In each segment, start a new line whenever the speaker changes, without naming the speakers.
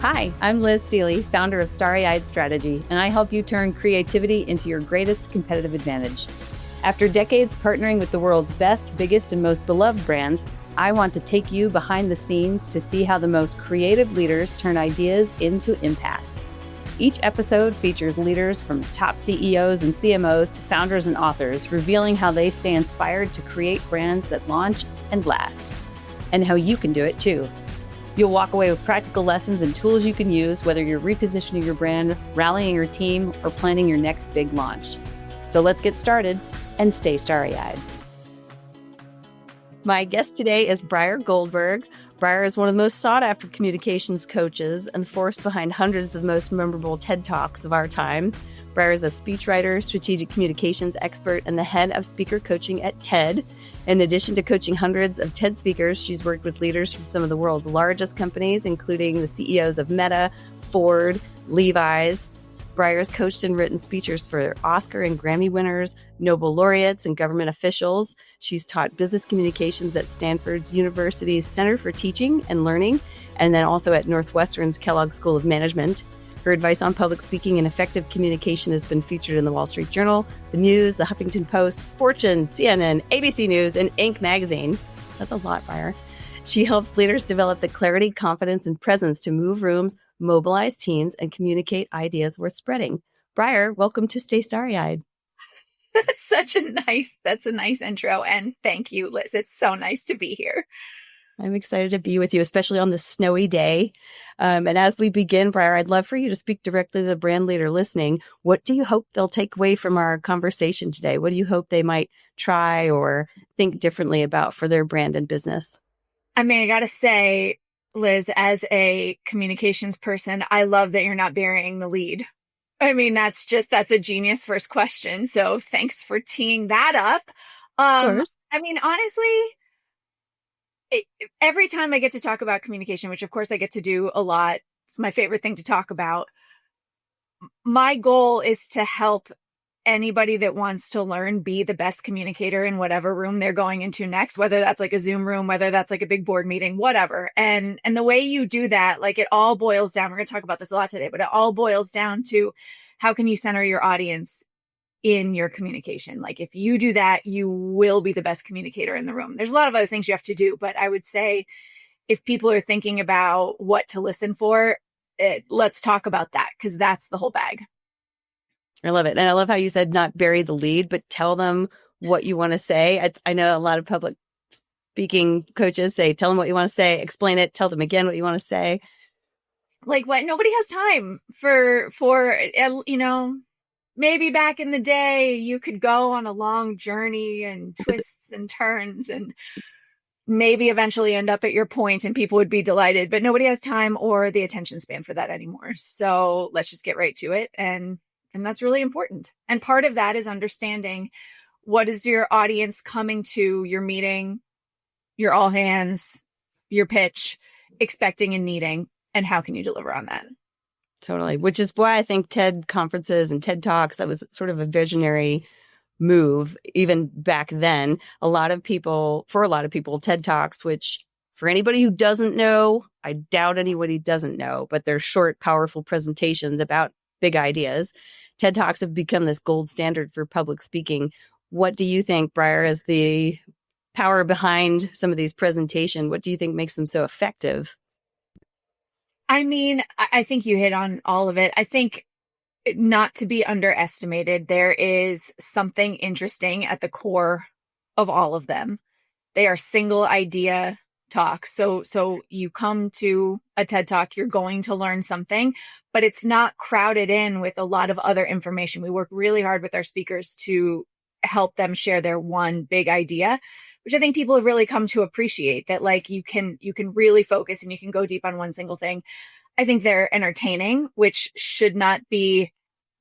Hi, I'm Liz Seeley, founder of Starry-Eyed Strategy, and I help you turn creativity into your greatest competitive advantage. After decades partnering with the world's best, biggest, and most beloved brands, I want to take you behind the scenes to see how the most creative leaders turn ideas into impact. Each episode features leaders from top CEOs and CMOs to founders and authors, revealing how they stay inspired to create brands that launch and last, and how you can do it too. You'll walk away with practical lessons and tools you can use, whether you're repositioning your brand, rallying your team, or planning your next big launch. So let's get started and stay starry-eyed. My guest today is Briar Goldberg. Briar is one of the most sought-after communications coaches and the force behind hundreds of the most memorable TED Talks of our time. Briar is a speechwriter, strategic communications expert, and the head of speaker coaching at TED. In addition to coaching hundreds of TED speakers, she's worked with leaders from some of the world's largest companies, including the CEOs of Meta, Ford, Levi's. Briar's coached and written speeches for Oscar and Grammy winners, Nobel laureates, and government officials. She's taught business communications at Stanford University's Center for Teaching and Learning, and then also at Northwestern's Kellogg School of Management. Her advice on public speaking and effective communication has been featured in the Wall Street Journal, The Muse, The Huffington Post, Fortune, CNN, ABC News, and Inc. magazine. That's a lot, Briar. She helps leaders develop the clarity, confidence, and presence to move rooms, mobilize teams, and communicate ideas worth spreading. Briar, welcome to Stay Starry-Eyed.
That's a nice intro. And thank you, Liz. It's so nice to be here.
I'm excited to be with you, especially on this snowy day. And as we begin, Briar, I'd love for you to speak directly to the brand leader listening. What do you hope they'll take away from our conversation today? What do you hope they might try or think differently about for their brand and business?
I mean, I got to say, Liz, as a communications person, I love that you're not burying the lead. I mean, that's a genius first question. So thanks for teeing that up.
Of course.
I mean, honestly, every time I get to talk about communication, which of course I get to do a lot, it's my favorite thing to talk about. My goal is to help anybody that wants to learn be the best communicator in whatever room they're going into next, whether that's like a Zoom room, whether that's like a big board meeting, whatever. And the way you do that, like it all boils down, we're going to talk about this a lot today, but it all boils down to how can you center your audience in your communication? Like if you do that, you will be the best communicator in the room. There's a lot of other things you have to do, but I would say if people are thinking about what to listen for, let's talk about that because that's the whole bag.
I love it. And I love how you said not bury the lead, but tell them what you want to say. I know a lot of public speaking coaches say, tell them what you want to say, explain it, tell them again what you want to say.
Like what? Nobody has time for maybe back in the day, you could go on a long journey and twists and turns and maybe eventually end up at your point and people would be delighted, but nobody has time or the attention span for that anymore. So let's just get right to it. And that's really important. And part of that is understanding what is your audience coming to your meeting, your all hands, your pitch, expecting and needing, and how can you deliver on that?
Totally. Which is why I think TED conferences and TED Talks, that was sort of a visionary move even back then. For a lot of people, TED Talks, which for anybody who doesn't know, I doubt anybody doesn't know, but they're short, powerful presentations about big ideas. TED Talks have become this gold standard for public speaking. What do you think, Briar, is the power behind some of these presentations? What do you think makes them so effective?
I mean, I think you hit on all of it. I think not to be underestimated, there is something interesting at the core of all of them. They are single idea talks. So you come to a TED Talk, you're going to learn something, but it's not crowded in with a lot of other information. We work really hard with our speakers to help them share their one big idea, which I think people have really come to appreciate, that like you can really focus and you can go deep on one single thing. I think they're entertaining, which should not be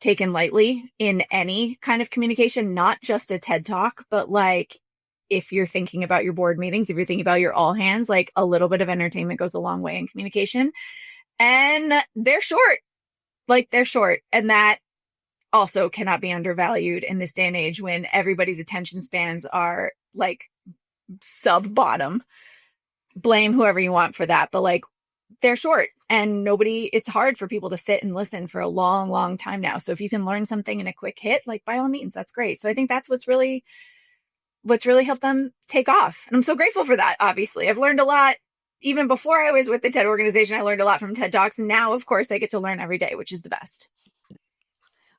taken lightly in any kind of communication, not just a TED Talk, but like if you're thinking about your board meetings, if you're thinking about your all hands, like a little bit of entertainment goes a long way in communication. And they're short. And that also cannot be undervalued in this day and age when everybody's attention spans are like sub bottom. Blame whoever you want for that. But like they're short and it's hard for people to sit and listen for a long, long time now. So if you can learn something in a quick hit, like by all means, that's great. So I think that's what's really helped them take off. And I'm so grateful for that. Obviously, I've learned a lot. Even before I was with the TED organization, I learned a lot from TED Talks. And now, of course, I get to learn every day, which is the best.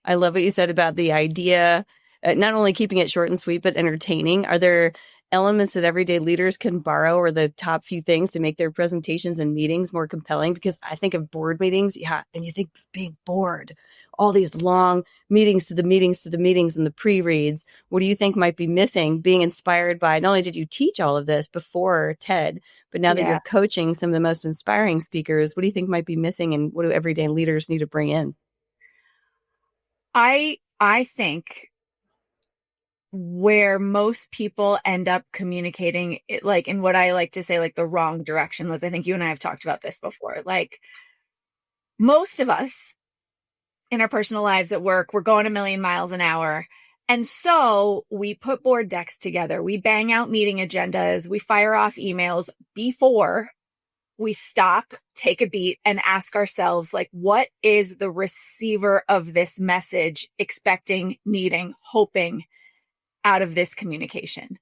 I love what you said about the idea, not only keeping it short and sweet, but entertaining. Are there elements that everyday leaders can borrow, or the top few things to make their presentations and meetings more compelling? Because I think of board meetings, and you think being bored, all these long meetings to the meetings to the meetings and the pre-reads. What do you think might be missing, being inspired by, not only did you teach all of this before TED, but now that you're coaching some of the most inspiring speakers, what do you think might be missing, and what do everyday leaders need to bring in?
I think where most people end up communicating it, like in what I like to say, like the wrong direction, Liz, I think you and I have talked about this before. Like most of us in our personal lives at work, we're going a million miles an hour. And so we put board decks together. We bang out meeting agendas. We fire off emails before we stop, take a beat, and ask ourselves, like, what is the receiver of this message expecting, needing, hoping out of this communication?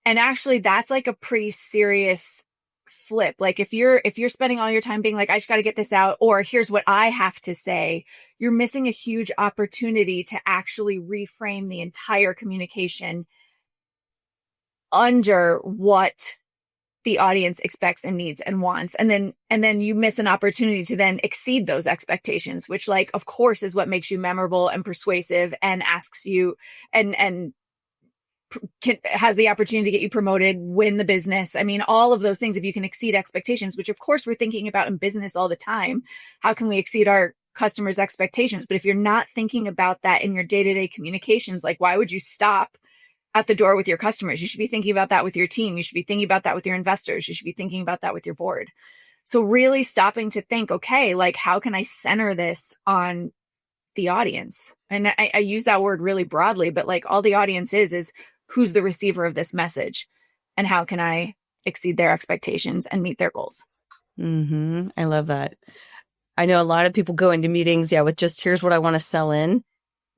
And actually, that's like a pretty serious flip. Like if you're spending all your time being like, I just got to get this out, or here's what I have to say, you're missing a huge opportunity to actually reframe the entire communication under what the audience expects and needs and wants. And then you miss an opportunity to then exceed those expectations, which, like, of course, is what makes you memorable and persuasive and asks you and has the opportunity to get you promoted, win the business. I mean, all of those things, if you can exceed expectations, which of course we're thinking about in business all the time, how can we exceed our customers' expectations? But if you're not thinking about that in your day-to-day communications, like, why would you stop at the door with your customers? You should be thinking about that with your team. You should be thinking about that with your investors. You should be thinking about that with your board. So really stopping to think, okay, like, how can I center this on the audience? And I use that word really broadly, but like all the audience is who's the receiver of this message, and how can I exceed their expectations and meet their goals?
Mm-hmm. I love that. I know a lot of people go into meetings, with just, here's what I want to sell in.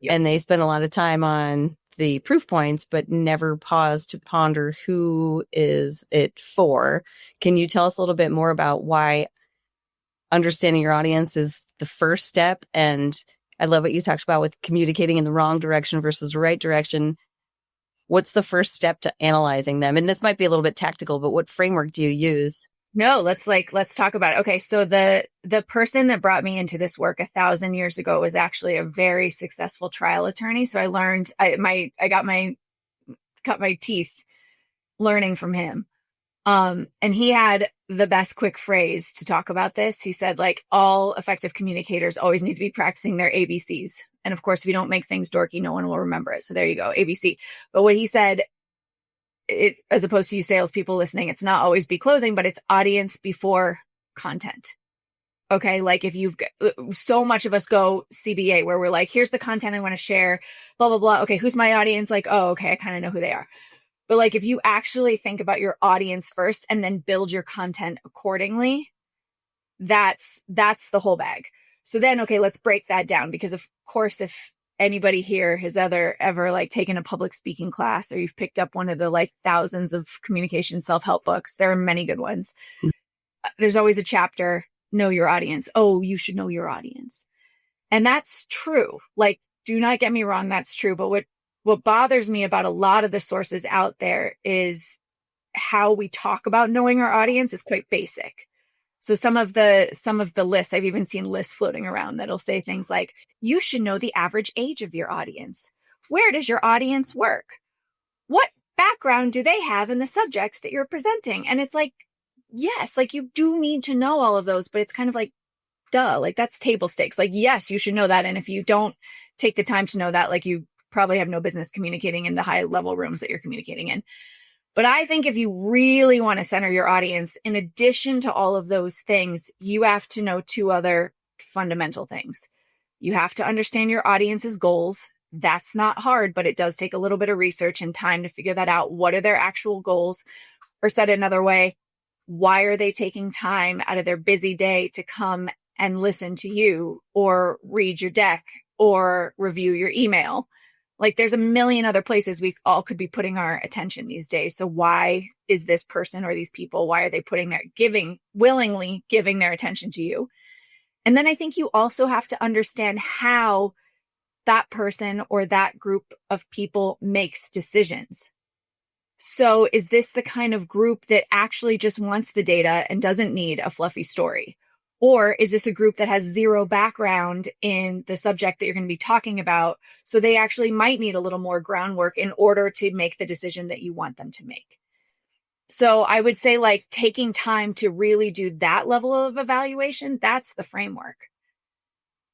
Yep. And they spend a lot of time on the proof points, but never pause to ponder who is it for. Can you tell us a little bit more about why understanding your audience is the first step? And I love what you talked about with communicating in the wrong direction versus the right direction. What's the first step to analyzing them? And this might be a little bit tactical, but what framework do you use?
No, let's talk about it. Okay. So the person that brought me into this work 1,000 years ago was actually a very successful trial attorney. So I learned, cut my teeth learning from him. And he had the best quick phrase to talk about this. He said, like, all effective communicators always need to be practicing their ABCs. And of course, if you don't make things dorky, no one will remember it. So there you go, ABC. But what he said, it, as opposed to you salespeople listening, it's not always be closing, but it's audience before content. Okay. Like if so much of us go CBA where we're like, here's the content I want to share, blah, blah, blah. Okay. Who's my audience? Like, oh, okay. I kind of know who they are. But like, if you actually think about your audience first and then build your content accordingly, that's the whole bag. So then, okay, let's break that down, because of course, if anybody here has ever like taken a public speaking class, or you've picked up one of the like thousands of communication self-help books, there are many good ones. There's always a chapter, know your audience. Oh, you should know your audience. And that's true. Like, do not get me wrong. That's true. But what bothers me about a lot of the sources out there is how we talk about knowing our audience is quite basic. So some of the lists, I've even seen lists floating around that'll say things like, you should know the average age of your audience. Where does your audience work? What background do they have in the subjects that you're presenting? And it's like, yes, like you do need to know all of those, but it's kind of like, duh, like that's table stakes. Like, yes, you should know that. And if you don't take the time to know that, like you probably have no business communicating in the high level rooms that you're communicating in. But I think if you really want to center your audience, in addition to all of those things, you have to know two other fundamental things. You have to understand your audience's goals. That's not hard, but it does take a little bit of research and time to figure that out. What are their actual goals? Or said another way, Why are they taking time out of their busy day to come and listen to you or read your deck or review your email? Like there's a million other places we all could be putting our attention these days. So why is this person or these people, why are they willingly giving their attention to you? And then I think you also have to understand how that person or that group of people makes decisions. So is this the kind of group that actually just wants the data and doesn't need a fluffy story? Or is this a group that has zero background in the subject that you're going to be talking about? So they actually might need a little more groundwork in order to make the decision that you want them to make. So I would say like taking time to really do that level of evaluation, that's the framework.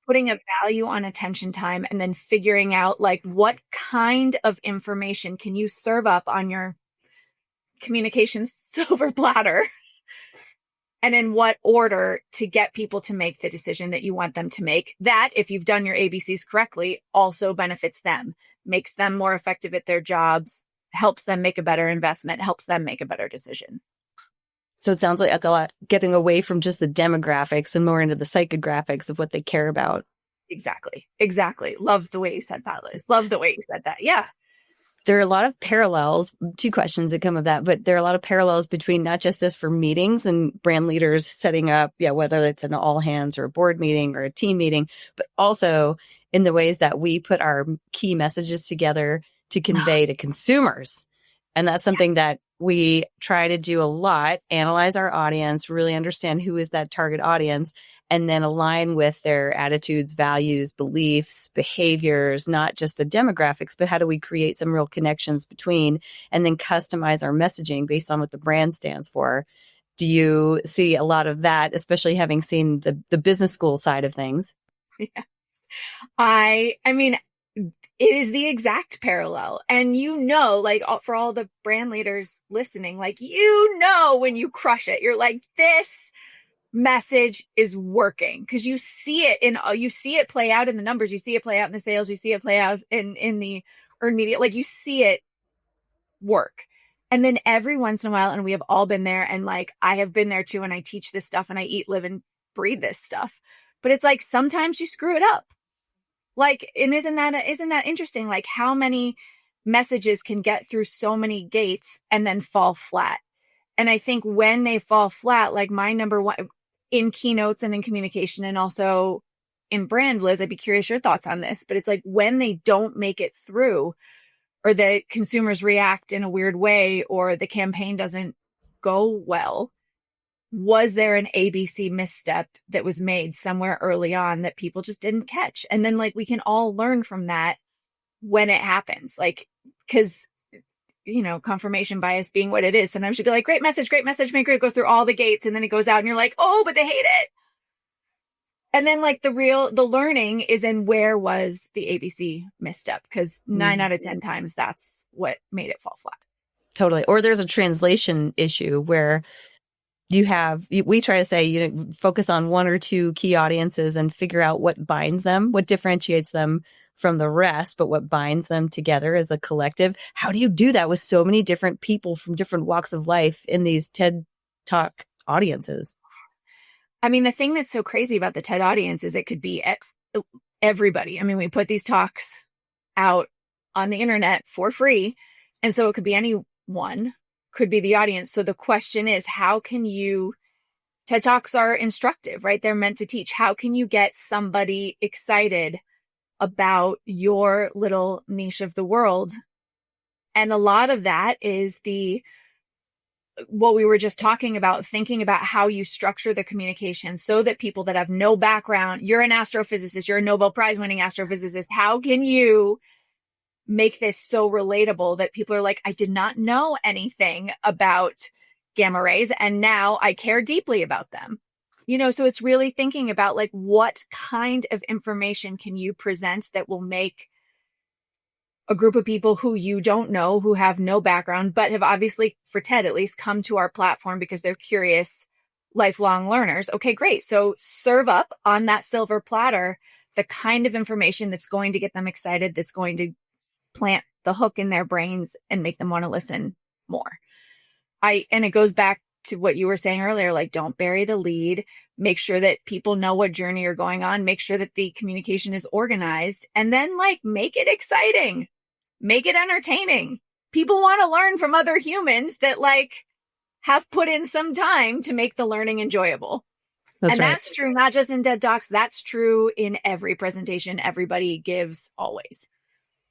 Putting a value on attention time and then figuring out like what kind of information can you serve up on your communications silver platter and in what order to get people to make the decision that you want them to make. That, if you've done your ABCs correctly, also benefits them, makes them more effective at their jobs, helps them make a better investment, helps them make a better decision.
So it sounds like a lot getting away from just the demographics and more into the psychographics of what they care about.
Exactly. Love the way you said that, Liz. Love the way you said that. Yeah.
There are a lot of parallels, 2 questions that come of that, but there are a lot of parallels between not just this for meetings and brand leaders setting up, whether it's an all hands or a board meeting or a team meeting, but also in the ways that we put our key messages together to convey to consumers. And that's something that we try to do a lot, analyze our audience, really understand who is that target audience, and then align with their attitudes, values, beliefs, behaviors, not just the demographics, but how do we create some real connections between, and then customize our messaging based on what the brand stands for. Do you see a lot of that, especially having seen the business school side of things?
Yeah. I mean, it is the exact parallel. And like for all the brand leaders listening, like, when you crush it, you're like, this message is working because you see it play out in the numbers, you see it play out in the sales, you see it play out in the earned media, like you see it work. And then every once in a while, and we have all been there, and like I have been there too, and I teach this stuff and I eat, live, and breathe this stuff, but it's like sometimes you screw it up. Like, and isn't that interesting? Like how many messages can get through so many gates and then fall flat. And I think when they fall flat, like my number one in keynotes and in communication and also in brand, Liz, I'd be curious your thoughts on this, but it's like when they don't make it through or the consumers react in a weird way or the campaign doesn't go well, was there an ABC misstep that was made somewhere early on that people just didn't catch? And then like we can all learn from that when it happens, like, because confirmation bias being what it is, sometimes you'd be like, great message, maker. It goes through all the gates and then it goes out and you're like, oh, but they hate it. And then like the learning is in where was the ABC misstep? Because 9 out of 10 times that's what made it fall flat.
Totally. Or there's a translation issue where we try to say, focus on 1 or 2 key audiences and figure out what binds them, what differentiates them from the rest, but what binds them together as a collective. How do you do that with so many different people from different walks of life in these TED Talk audiences?
I mean, the thing that's so crazy about the TED audience is it could be everybody. I mean, we put these talks out on the internet for free. And so it could be anyone, could be the audience. So the question is, how can you, TED Talks are instructive, right? They're meant to teach. How can you get somebody excited about your little niche of the world? And a lot of that is what we were just talking about, thinking about how you structure the communication so that people that have no background, you're an astrophysicist, you're a Nobel Prize winning astrophysicist. How can you make this so relatable that people are like, I did not know anything about gamma rays and now I care deeply about them. So it's really thinking about like, what kind of information can you present that will make a group of people who you don't know, who have no background, but have obviously, for TED at least, come to our platform because they're curious, lifelong learners. Okay, great. So serve up on that silver platter the kind of information that's going to get them excited, that's going to plant the hook in their brains and make them want to listen more. And it goes back to what you were saying earlier, like don't bury the lead, make sure that people know what journey you're going on, make sure that the communication is organized, and then like make it exciting, make it entertaining. People want to learn from other humans that like have put in some time to make the learning enjoyable.
That's right.
That's true, not just in TED Talks. That's true in every presentation everybody gives always.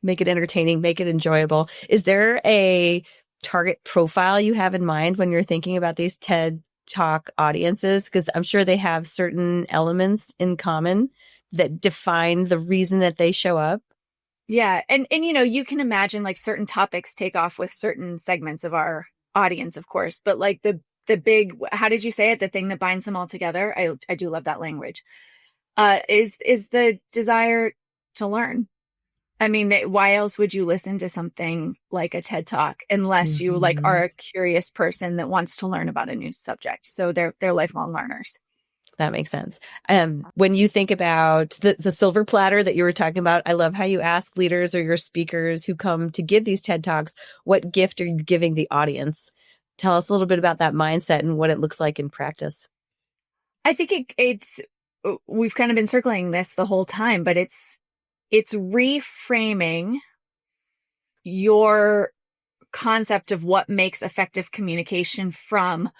Make it entertaining, make it enjoyable. Is there a target profile you have in mind when you're thinking about these TED Talk audiences? Because I'm sure they have certain elements in common that define the reason that they show up.
Yeah. And you know, you can imagine like certain topics take off with certain segments of our audience, of course, but like the big, how did you say it? The thing that binds them all together. I do love that language. Is the desire to learn. I mean, why else would you listen to something like a TED Talk unless you like are a curious person that wants to learn about a new subject? So they're lifelong learners.
That makes sense. When you think about the silver platter that you were talking about, I love how you ask leaders or your speakers who come to give these TED Talks, what gift are you giving the audience? Tell us a little bit about that mindset and what it looks like in practice.
I think it's we've kind of been circling this the whole time, but it's reframing your concept of what makes effective communication from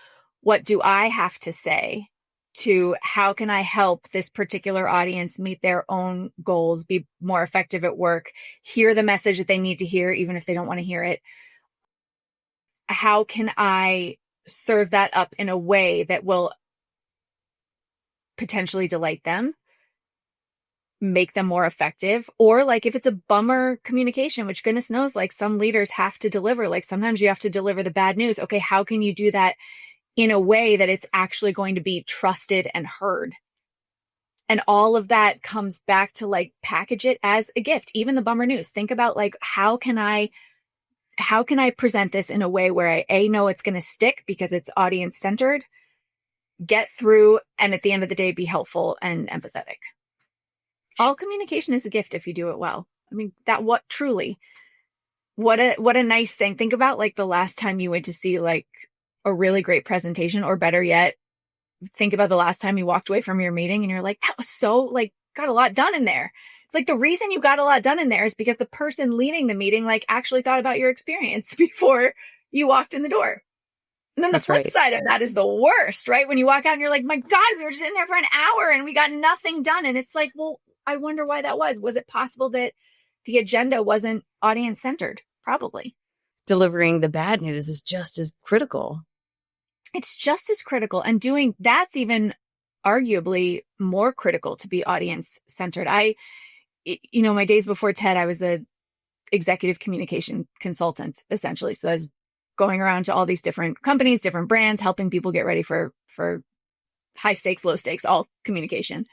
what do I have to say to how can I help this particular audience meet their own goals, be more effective at work, hear the message that they need to hear, even if they don't want to hear it. How can I serve that up in a way that will potentially delight them, make them more effective? Or like if it's a bummer communication, which goodness knows, like some leaders have to deliver, like sometimes you have to deliver the bad news. Okay, how can you do that in a way that it's actually going to be trusted and heard? And all of that comes back to like package it as a gift, even the bummer news. Think about like, how can I present this in a way where I know it's going to stick because it's audience centered, get through, and at the end of the day, be helpful and empathetic. All communication is a gift if you do it well. I mean, what a nice thing. Think about like the last time you went to see like a really great presentation, or better yet, think about the last time you walked away from your meeting and you're like, that was so like, got a lot done in there. It's like the reason you got a lot done in there is because the person leading the meeting like actually thought about your experience before you walked in the door. And then the flip side of that is the worst, right? When you walk out and you're like, my God, we were just in there for an hour and we got nothing done. And it's like, well, I wonder why that was. Was it possible that the agenda wasn't audience centered? Probably.
Delivering the bad news is just as critical.
It's just as critical. And doing that's even arguably more critical to be audience centered. My days before TED, I was a executive communication consultant, essentially. So I was going around to all these different companies, different brands, helping people get ready for high stakes, low stakes, all communication.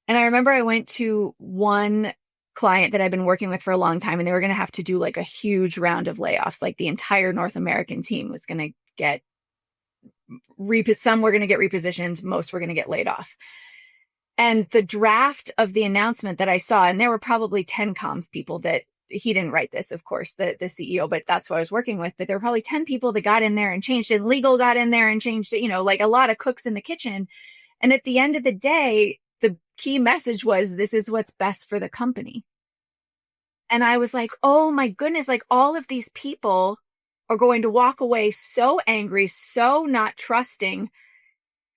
And I remember I went to one client that I'd been working with for a long time, and they were going to have to do like a huge round of layoffs. Like the entire North American team was going to get, some were going to get repositioned, most were going to get laid off. And the draft of the announcement that I saw, and there were probably 10 comms people that, he didn't write this, of course, the CEO, but that's what I was working with. But there were probably 10 people that got in there and changed it. Legal got in there and changed it, like a lot of cooks in the kitchen. And at the end of the day, the key message was, this is what's best for the company. And I was like, oh my goodness, like all of these people are going to walk away so angry, so not trusting.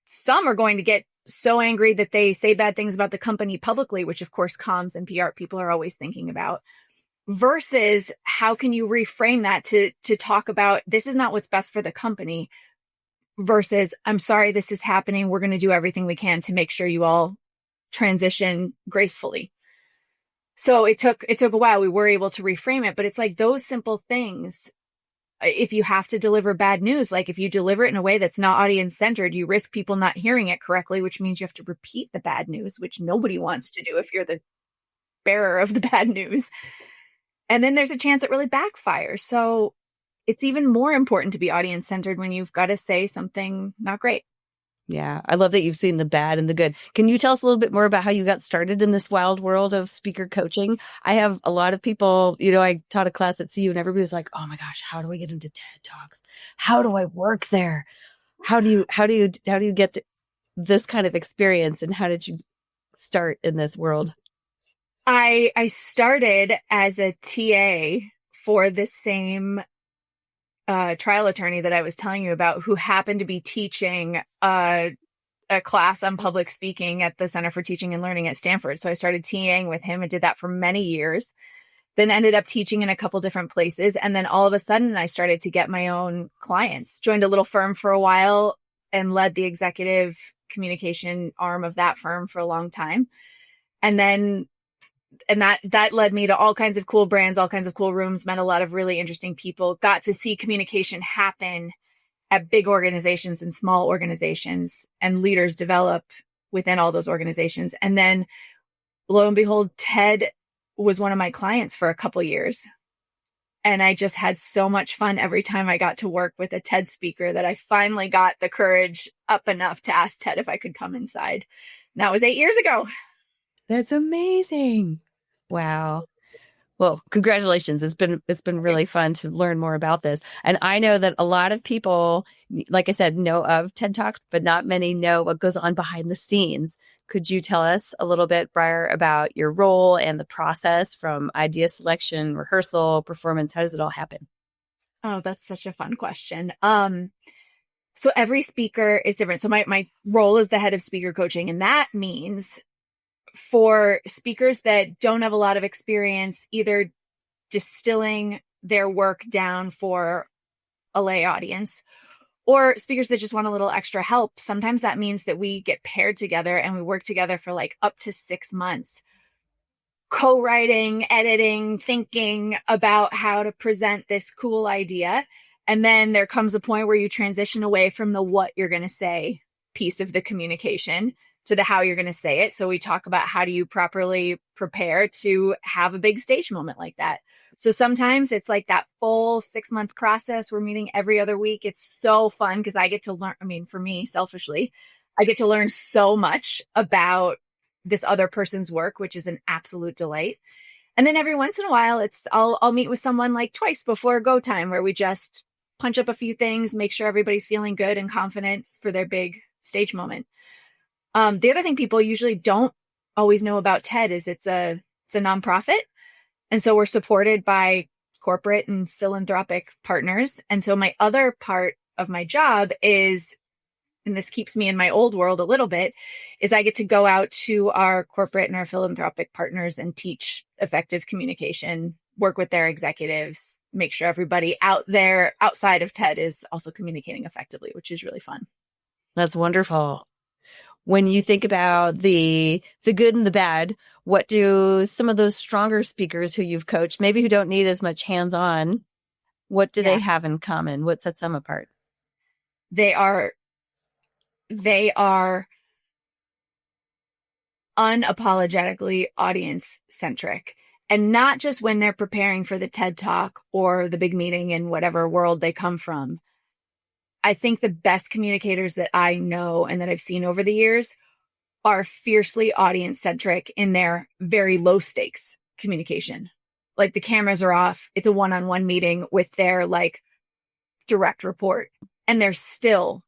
Some are going to get so angry that they say bad things about the company publicly, which of course comms and PR people are always thinking about, versus how can you reframe that to talk about, this is not what's best for the company, versus I'm sorry this is happening. We're going to do everything we can to make sure you all transition gracefully. So it took a while. We were able to reframe it, but it's like those simple things. If you have to deliver bad news, like if you deliver it in a way that's not audience centered, you risk people not hearing it correctly, which means you have to repeat the bad news, which nobody wants to do if you're the bearer of the bad news. And then there's a chance it really backfires. So it's even more important to be audience centered when you've got to say something not great.
Yeah. I love that you've seen the bad and the good. Can you tell us a little bit more about how you got started in this wild world of speaker coaching? I have a lot of people, I taught a class at CU and everybody was like, oh my gosh, how do I get into TED Talks? How do I work there? how do you get to this kind of experience, and how did you start in this world?
I started as a TA for the same trial attorney that I was telling you about, who happened to be teaching a class on public speaking at the Center for Teaching and Learning at Stanford. So I started TAing with him and did that for many years, then ended up teaching in a couple different places. And then all of a sudden I started to get my own clients, joined a little firm for a while and led the executive communication arm of that firm for a long time. And then that led me to all kinds of cool brands, all kinds of cool rooms, met a lot of really interesting people, got to see communication happen at big organizations and small organizations, and leaders develop within all those organizations. And then lo and behold, TED was one of my clients for a couple of years. And I just had so much fun every time I got to work with a TED speaker that I finally got the courage up enough to ask TED if I could come inside. And that was 8 years ago.
That's amazing. Wow. Well, congratulations. It's been really fun to learn more about this. And I know that a lot of people, like I said, know of TED Talks, but not many know what goes on behind the scenes. Could you tell us a little bit, Briar, about your role and the process from idea selection, rehearsal, performance? How does it all happen?
Oh, that's such a fun question. So every speaker is different. So my role is the head of speaker coaching, and that means for speakers that don't have a lot of experience, either distilling their work down for a lay audience, or speakers that just want a little extra help. Sometimes that means that we get paired together and we work together for like up to 6 months, co-writing, editing, thinking about how to present this cool idea. And then there comes a point where you transition away from the what you're going to say piece of the communication to the how you're going to say it. So we talk about how do you properly prepare to have a big stage moment like that. So sometimes it's like that full 6-month process. We're meeting every other week. It's so fun because I get to learn. I mean, for me, selfishly, I get to learn so much about this other person's work, which is an absolute delight. And then every once in a while, I'll meet with someone like twice before go time, where we just punch up a few things, make sure everybody's feeling good and confident for their big stage moment. The other thing people usually don't always know about TED is it's a nonprofit. And so we're supported by corporate and philanthropic partners. And so my other part of my job is, and this keeps me in my old world a little bit, is I get to go out to our corporate and our philanthropic partners and teach effective communication, work with their executives, make sure everybody out there outside of TED is also communicating effectively, which is really fun.
That's wonderful. When you think about the good and the bad, what do some of those stronger speakers who you've coached, maybe who don't need as much hands-on, what do they have in common? What sets them apart?
They are unapologetically audience centric, and not just when they're preparing for the TED Talk or the big meeting in whatever world they come from. I think the best communicators that I know and that I've seen over the years are fiercely audience centric in their very low stakes communication. Like the cameras are off. It's a one-on-one meeting with their like direct report, and they're still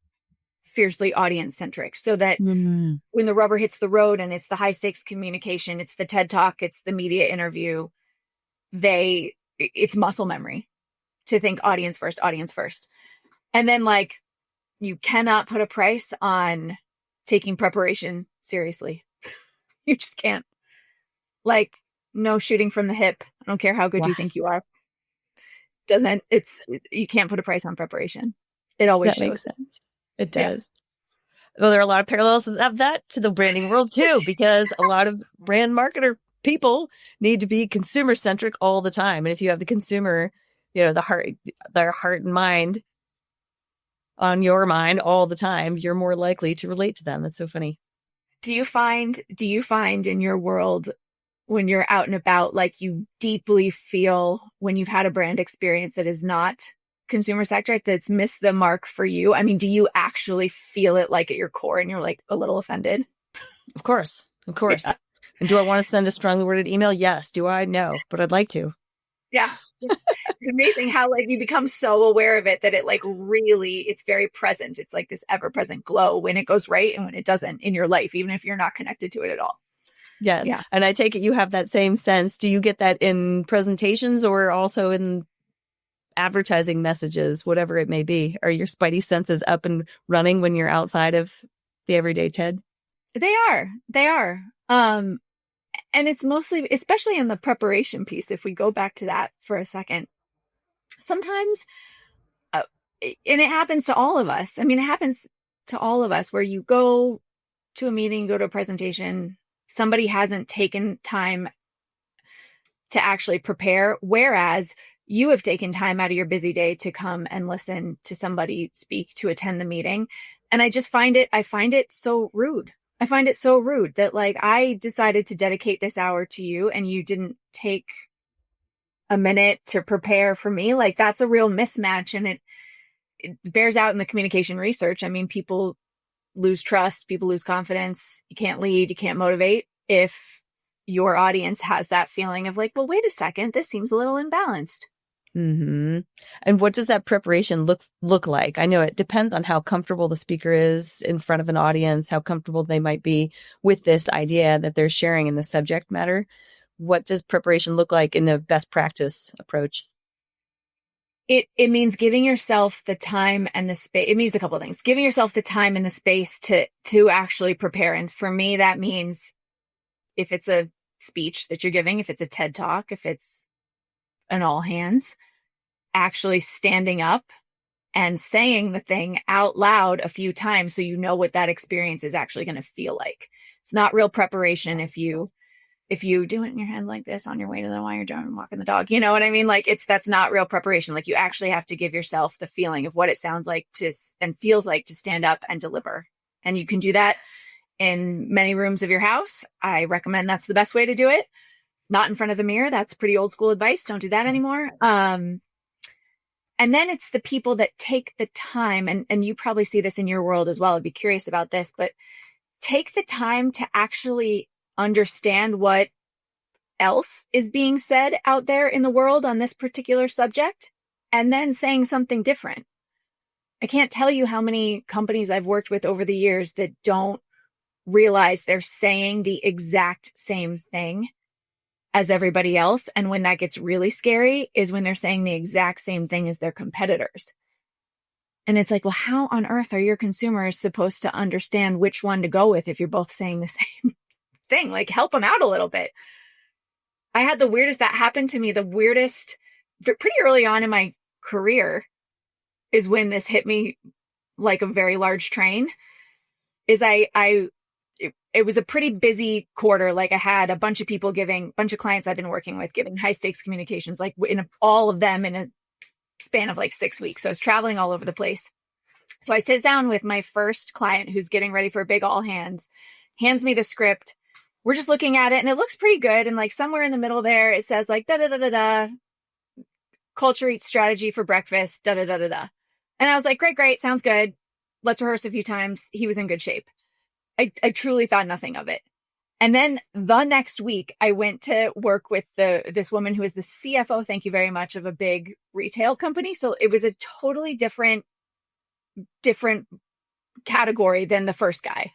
fiercely audience centric, so that when the rubber hits the road and it's the high stakes communication, it's the TED Talk, it's the media interview, it's muscle memory to think audience first. And then like, you cannot put a price on taking preparation seriously. You just can't. Like, no shooting from the hip. I don't care how good you think you are. You can't put a price on preparation. It always shows.
Makes sense. It does. Yeah. Well, there are a lot of parallels of that to the branding world too, because a lot of brand marketer people need to be consumer centric all the time. And if you have the consumer, their heart and mind on your mind all the time, you're more likely to relate to them. That's so funny.
Do you find in your world, when you're out and about, like you deeply feel when you've had a brand experience that is not consumer centric, that's missed the mark for you? I mean, do you actually feel it like at your core and you're like a little offended?
Of course. Yeah. And do I want to send a strongly worded email? Yes. Do I? No, but I'd like to.
Yeah. It's amazing how like you become so aware of it that it like really, it's very present. It's like this ever present glow when it goes right and when it doesn't in your life, even if you're not connected to it at all.
Yes.
Yeah.
And I take it you have that same sense. Do you get that in presentations or also in advertising messages, whatever it may be? Are your spidey senses up and running when you're outside of the everyday TED?
They are. And it's mostly, especially in the preparation piece, if we go back to that for a second, sometimes, and it happens to all of us. I mean, it happens to all of us where you go to a meeting, go to a presentation, somebody hasn't taken time to actually prepare, whereas you have taken time out of your busy day to come and listen to somebody speak, to attend the meeting. And I find it so rude. I find it so rude that like I decided to dedicate this hour to you and you didn't take a minute to prepare for me. Like that's a real mismatch, and it bears out in the communication research. I mean, people lose trust, people lose confidence. You can't lead, you can't motivate if your audience has that feeling of like, well, wait a second, this seems a little imbalanced.
Mm-hmm. And what does that preparation look like? I know it depends on how comfortable the speaker is in front of an audience, how comfortable they might be with this idea that they're sharing in the subject matter. What does preparation look like in the best practice approach?
It means giving yourself the time and the space. It means a couple of things. Giving yourself the time and the space to actually prepare. And for me, that means if it's a speech that you're giving, if it's a TED Talk, if it's an all hands, actually standing up and saying the thing out loud a few times so you know what that experience is actually going to feel like. It's not real preparation if you do it in your head like this on your way to the while you're driving and walking the dog. You know what I mean? Like that's not real preparation. Like you actually have to give yourself the feeling of what it sounds like and feels like to stand up and deliver. And you can do that in many rooms of your house. I recommend that's the best way to do it. Not in front of the mirror. That's pretty old school advice. Don't do that anymore. And then it's the people that take the time, and you probably see this in your world as well. I'd be curious about this, but take the time to actually understand what else is being said out there in the world on this particular subject, and then saying something different. I can't tell you how many companies I've worked with over the years that don't realize they're saying the exact same thing as everybody else. And when that gets really scary is when they're saying the exact same thing as their competitors. And it's like, well, how on earth are your consumers supposed to understand which one to go with if you're both saying the same thing? Like, help them out a little bit. I had the weirdest, that happened to me, pretty early on in my career is when this hit me like a very large train. It was a pretty busy quarter. Like I had a bunch of clients I've been working with giving high stakes communications, like all of them in a span of like 6 weeks. So I was traveling all over the place. So I sit down with my first client who's getting ready for a big all hands, hands me the script. We're just looking at it and it looks pretty good. And like somewhere in the middle there, it says like, da, da, da, da, da, culture eats strategy for breakfast, da, da, da, da, da. And I was like, great. Sounds good. Let's rehearse a few times. He was in good shape. I truly thought nothing of it. And then the next week I went to work with this woman who is the CFO, thank you very much, of a big retail company. So it was a totally different category than the first guy.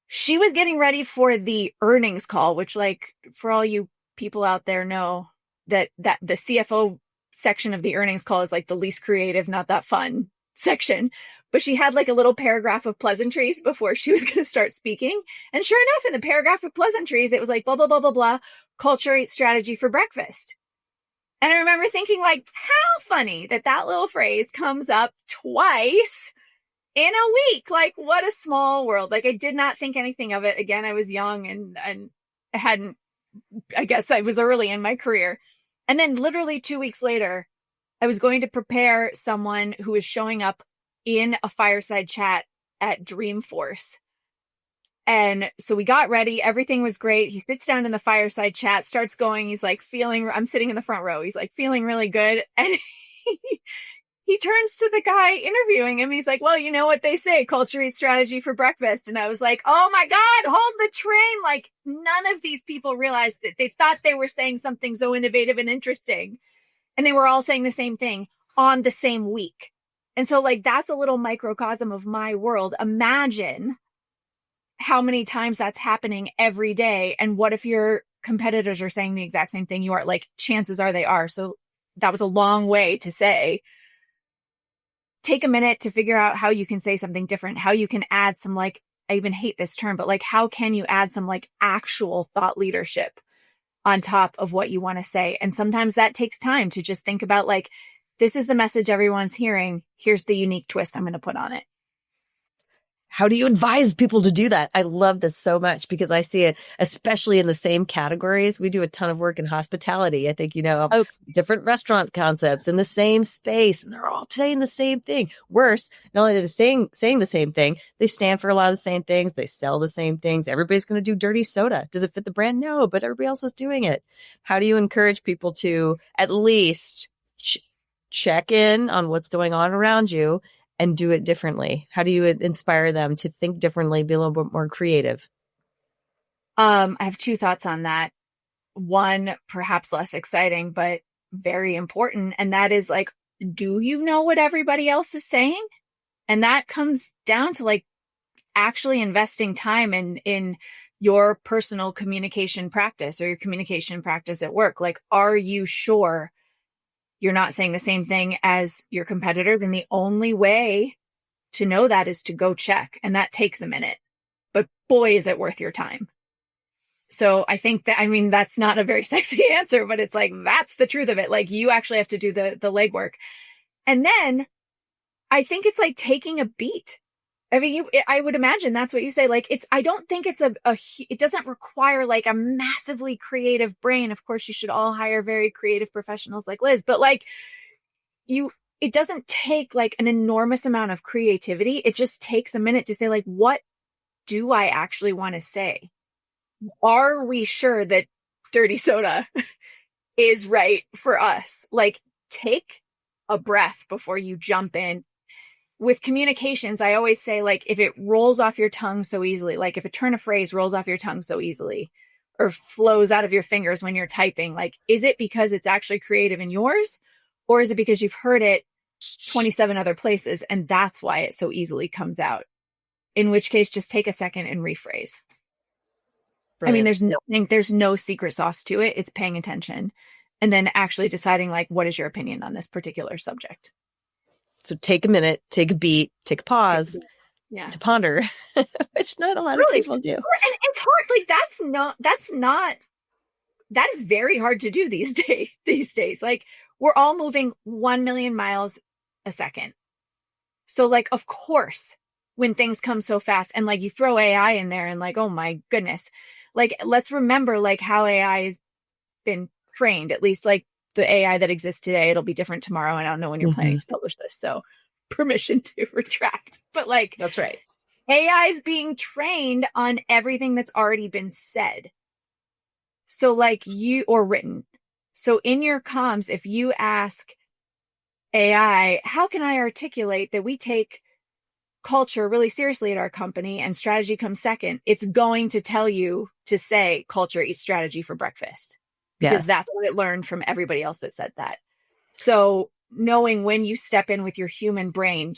She was getting ready for the earnings call, which like for all you people out there know that the CFO section of the earnings call is like the least creative, not that fun section. But she had like a little paragraph of pleasantries before she was going to start speaking. And sure enough, in the paragraph of pleasantries, it was like, blah, blah, blah, blah, blah, culture eats strategy for breakfast. And I remember thinking like, how funny that little phrase comes up twice in a week. Like what a small world. Like I did not think anything of it. Again, I was young and I guess I was early in my career. And then literally 2 weeks later, I was going to prepare someone who was showing up in a fireside chat at Dreamforce. And so we got ready. Everything was great. He sits down in the fireside chat, starts going. He's like I'm sitting in the front row. He's like feeling really good. And he turns to the guy interviewing him. He's like, well, you know what they say, culture eats strategy for breakfast. And I was like, oh my God, hold the train. Like none of these people realized that they thought they were saying something so innovative and interesting. and they were all saying the same thing on the same week. And so like, that's a little microcosm of my world. Imagine how many times that's happening every day. And what if your competitors are saying the exact same thing you are? Like, chances are they are. So that was a long way to say, take a minute to figure out how you can say something different, how you can add some, like, I even hate this term, but like, how can you add some like actual thought leadership on top of what you want to say? And sometimes that takes time to just think about, like, this is the message everyone's hearing. Here's the unique twist I'm going to put on it.
How do you advise people to do that? I love this so much because I see it, especially in the same categories. We do a ton of work in hospitality. I think, different restaurant concepts in the same space, and they're all saying the same thing. Worse, not only are they saying the same thing, they stand for a lot of the same things. They sell the same things. Everybody's going to do dirty soda. Does it fit the brand? No, but everybody else is doing it. How do you encourage people to at least check in on what's going on around you and do it differently? How do you inspire them to think differently, be a little bit more creative?
I have two thoughts on that. One, perhaps less exciting, but very important. And that is, like, do you know what everybody else is saying? And that comes down to like actually investing time in your personal communication practice or your communication practice at work. Like, are you sure you're not saying the same thing as your competitors? And the only way to know that is to go check. And that takes a minute, but boy, is it worth your time. So I think that, I mean, that's not a very sexy answer, but it's like, that's the truth of it. Like, you actually have to do the legwork. And then I think it's like taking a beat. I mean, I would imagine that's what you say. Like, I don't think it's it doesn't require like a massively creative brain. Of course, you should all hire very creative professionals like Liz, but like it doesn't take like an enormous amount of creativity. It just takes a minute to say, like, what do I actually want to say? Are we sure that dirty soda is right for us? Like, take a breath before you jump in. With communications, I always say, like, if it rolls off your tongue so easily, like if a turn of phrase rolls off your tongue so easily or flows out of your fingers when you're typing, like, is it because it's actually creative in yours, or is it because you've heard it 27 other places and that's why it so easily comes out? In which case, just take a second and rephrase. Brilliant. I mean, there's no secret sauce to it. It's paying attention and then actually deciding, like, what is your opinion on this particular subject?
So take a minute, take a beat, take a pause to ponder, which not a lot of people do.
And it's hard. Like, that is very hard to do these days. Like, we're all moving 1 million miles a second. So like, of course, when things come so fast and like you throw AI in there and like, oh my goodness, like, let's remember like how AI has been trained, at least like the AI that exists today. It'll be different tomorrow. And I don't know when you're planning to publish this. So permission to retract, but like,
that's right.
AI is being trained on everything that's already been said. So like or written. So in your comms, if you ask AI, how can I articulate that we take culture really seriously at our company and strategy comes second, it's going to tell you to say culture eats strategy for breakfast. Because that's what it learned from everybody else that said that. So knowing when you step in with your human brain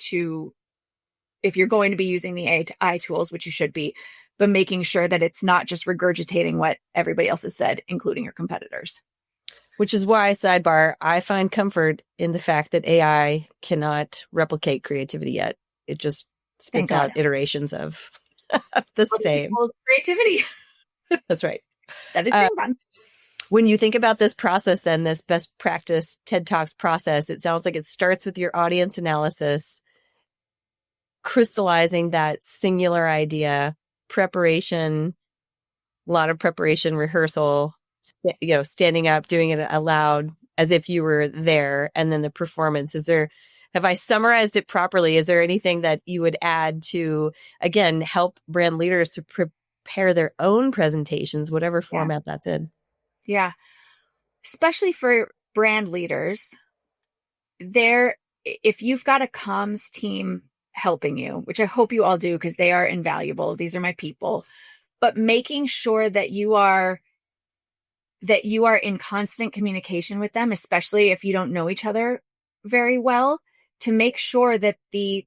if you're going to be using the AI tools, which you should be, but making sure that it's not just regurgitating what everybody else has said, including your competitors.
Which is why, sidebar, I find comfort in the fact that AI cannot replicate creativity yet. It just spits out iterations of the same.
Creativity.
That's right.
That is fun.
When you think about this process, then this best practice TED Talks process, it sounds like it starts with your audience analysis, crystallizing that singular idea, preparation, a lot of preparation, rehearsal, standing up, doing it aloud as if you were there, and then the performance. Have I summarized it properly? Is there anything that you would add to, again, help brand leaders to prepare their own presentations, whatever format that's in?
Yeah. Especially for brand leaders, if you've got a comms team helping you, which I hope you all do because they are invaluable. These are my people. But making sure that you are that you are in constant communication with them, especially if you don't know each other very well, to make sure that the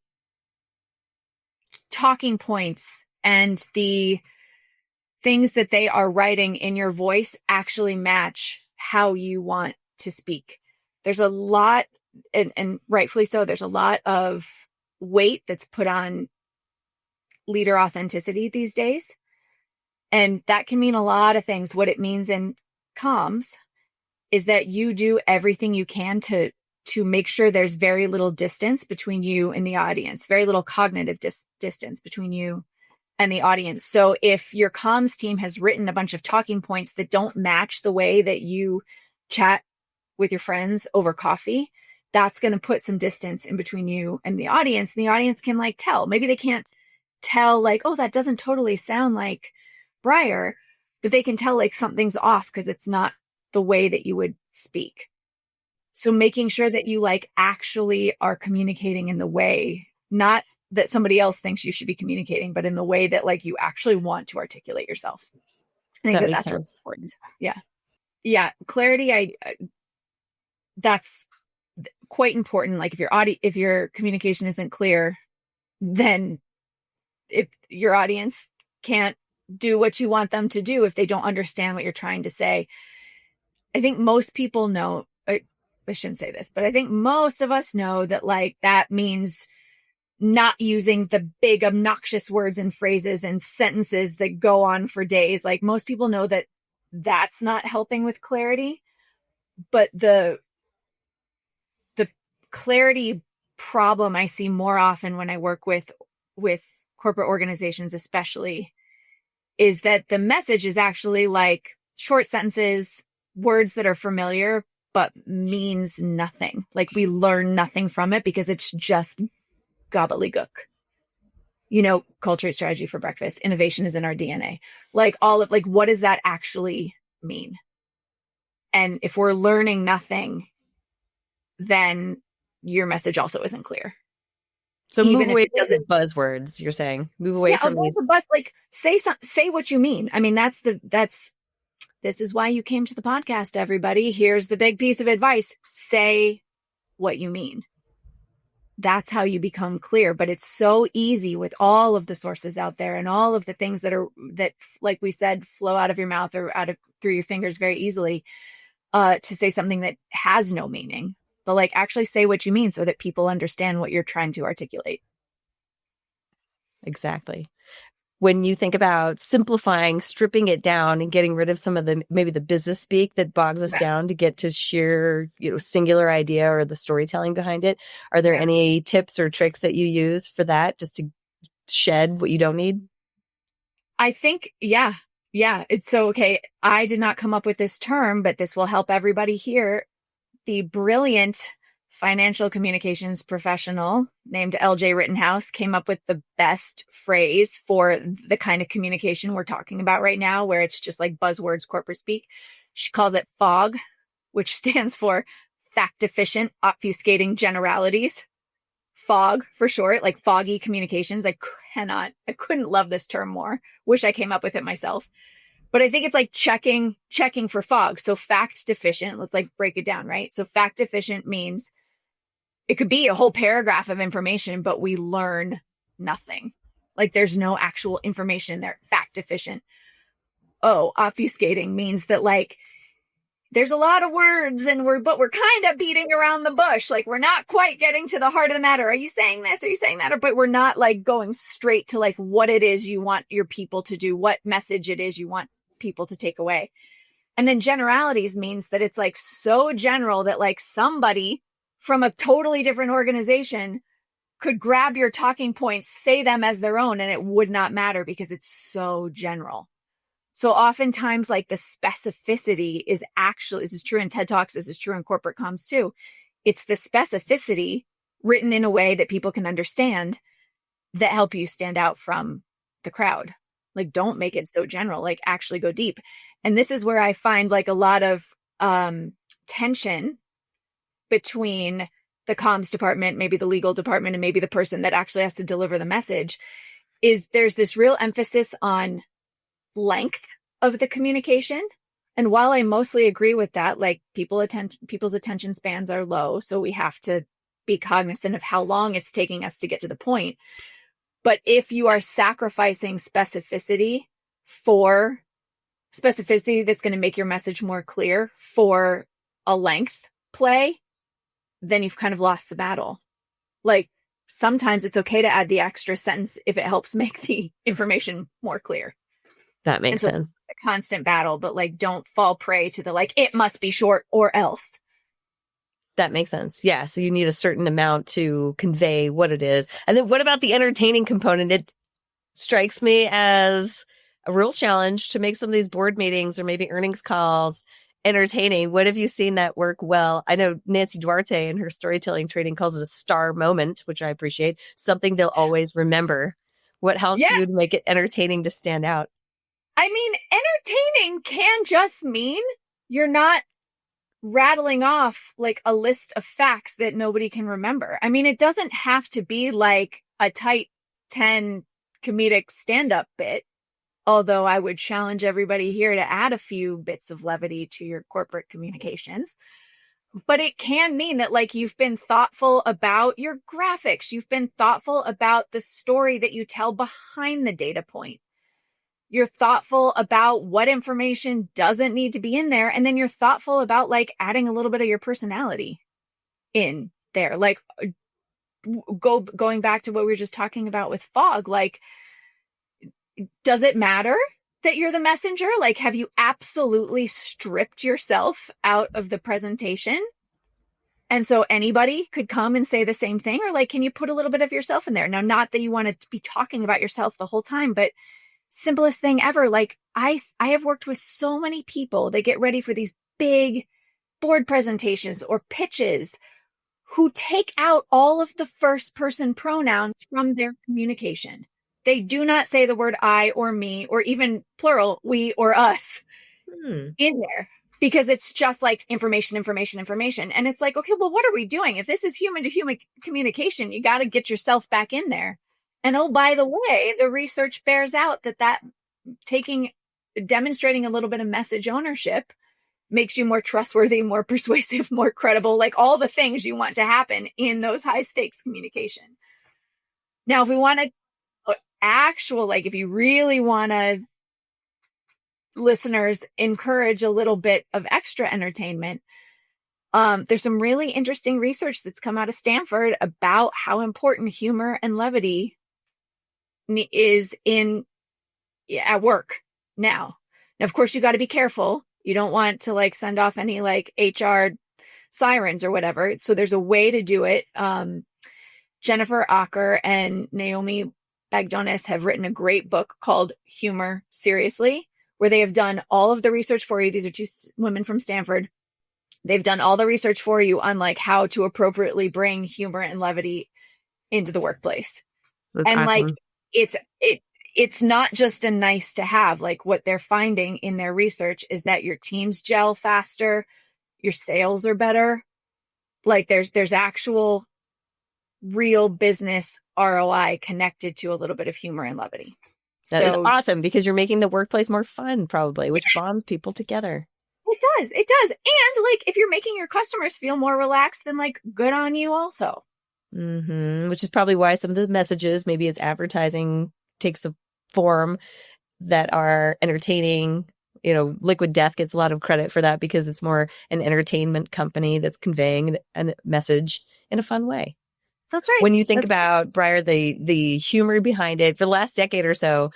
talking points and the things that they are writing in your voice actually match how you want to speak. There's a lot, and rightfully so, there's a lot of weight that's put on leader authenticity these days. And that can mean a lot of things. What it means in comms is that you do everything you can to make sure there's very little distance between you and the audience, very little cognitive distance between you and the audience. So if your comms team has written a bunch of talking points that don't match the way that you chat with your friends over coffee, that's going to put some distance in between you and the audience. And the audience can like tell. Maybe they can't tell like, oh, that doesn't totally sound like Briar, but they can tell like something's off because it's not the way that you would speak. So making sure that you like actually are communicating in the way, not that somebody else thinks you should be communicating, but in the way that like you actually want to articulate yourself. I think
that makes
that's really
sense.
important. Yeah. Yeah. Clarity. That's quite important. Like if your communication isn't clear, then if your audience can't do what you want them to do, if they don't understand what you're trying to say, I think most people know, I shouldn't say this, but I think most of us know that like that means not using the big obnoxious words and phrases and sentences that go on for days. Like most people know that that's not helping with clarity, but the clarity problem I see more often when I work with corporate organizations, especially, is that the message is actually like short sentences, words that are familiar, but means nothing. Like we learn nothing from it because it's just gobbledygook. You know, culture, strategy for breakfast, innovation is in our DNA. Like all of like, what does that actually mean? And if we're learning nothing, then your message also isn't clear.
So move away from the buzzwords, you're saying. Move away from these.
Like say what you mean. I mean, this is why you came to the podcast, everybody. Here's the big piece of advice. Say what you mean. That's how you become clear. But it's so easy with all of the sources out there and all of the things that like we said, flow out of your mouth or through your fingers very easily, to say something that has no meaning. But like actually say what you mean so that people understand what you're trying to articulate.
Exactly. When you think about simplifying, stripping it down and getting rid of some of maybe the business speak that bogs us down to get to sheer, singular idea or the storytelling behind it, are there any tips or tricks that you use for that, just to shed what you don't need?
I think, yeah. It's so, okay. I did not come up with this term, but this will help everybody here. The brilliant financial communications professional named LJ Rittenhouse came up with the best phrase for the kind of communication we're talking about right now, where it's just like buzzwords, corporate speak. She calls it FOG, which stands for fact deficient, obfuscating generalities. FOG for short, like foggy communications. I couldn't love this term more. Wish I came up with it myself. But I think it's like checking for fog. So fact deficient, let's like break it down, right? So fact deficient means it could be a whole paragraph of information, but we learn nothing. Like there's no actual information there. Fact deficient. Oh, obfuscating means that like there's a lot of words but we're kind of beating around the bush. Like we're not quite getting to the heart of the matter. Are you saying this? Are you saying that? But we're not like going straight to like what it is you want your people to do, what message it is you want people to take away. And then generalities means that it's like so general that like somebody from a totally different organization could grab your talking points, say them as their own, and it would not matter because it's so general. So oftentimes like the specificity is actually, this is true in TED Talks, this is true in corporate comms too. It's the specificity written in a way that people can understand that help you stand out from the crowd. Like, don't make it so general, like actually go deep. And this is where I find like a lot of tension between the comms department, maybe the legal department, and maybe the person that actually has to deliver the message, is there's this real emphasis on length of the communication And while I mostly agree with that, like people's attention spans are low, so we have to be cognizant of how long it's taking us to get to the point. But if you are sacrificing specificity that's going to make your message more clear for a length play, then you've kind of lost the battle. Like, sometimes it's okay to add the extra sentence if it helps make the information more clear.
That makes sense.
It's a constant battle, but like, don't fall prey to the like, it must be short or else.
That makes sense. Yeah. So you need a certain amount to convey what it is. And then what about the entertaining component? It strikes me as a real challenge to make some of these board meetings or maybe earnings calls entertaining. What have you seen that work well? I know Nancy Duarte in her storytelling training calls it a star moment, which I appreciate. Something they'll always remember. What helps you to make it entertaining to stand out?
I mean, entertaining can just mean you're not rattling off like a list of facts that nobody can remember. I mean, it doesn't have to be like a tight 10 comedic stand-up bit, although I would challenge everybody here to add a few bits of levity to your corporate communications. But it can mean that like you've been thoughtful about your graphics, you've been thoughtful about the story that you tell behind the data point. You're thoughtful about what information doesn't need to be in there. And then you're thoughtful about like adding a little bit of your personality in there. Like going back to what we were just talking about with fog, like, does it matter that you're the messenger? Like, have you absolutely stripped yourself out of the presentation? And so anybody could come and say the same thing? Or like, can you put a little bit of yourself in there? Now, not that you want to be talking about yourself the whole time, but simplest thing ever. Like I have worked with so many people that get ready for these big board presentations or pitches who take out all of the first person pronouns from their communication. They do not say the word I or me, or even plural, we or us in there, because it's just like information. And it's like, okay, well, what are we doing? If this is human to human communication, you got to get yourself back in there. And oh, by the way, the research bears out that demonstrating a little bit of message ownership makes you more trustworthy, more persuasive, more credible, like all the things you want to happen in those high stakes communication. Now, if we want to if you really want to, listeners, encourage a little bit of extra entertainment, there's some really interesting research that's come out of Stanford about how important humor and levity is at work now. Now, of course, you got to be careful. You don't want to like send off any like HR sirens or whatever. So there's a way to do it. Jennifer Acker and Naomi Bagdonis have written a great book called Humor Seriously, where they have done all of the research for you. These are two women from Stanford. They've done all the research for you on like how to appropriately bring humor and levity into the workplace.
That's awesome.
Like it's not just a nice to have. Like what they're finding in their research is that your teams gel faster, your sales are better. Like there's actual real business ROI connected to a little bit of humor and levity.
That is awesome, because you're making the workplace more fun, probably, which bonds people together.
It does. And like, if you're making your customers feel more relaxed, then like, good on you also.
Which is probably why some of the messages, maybe it's advertising, takes a form that are entertaining. You know, Liquid Death gets a lot of credit for that because it's more an entertainment company that's conveying a message in a fun way.
That's right.
When you think about Briar, the humor behind it, for the last decade or so,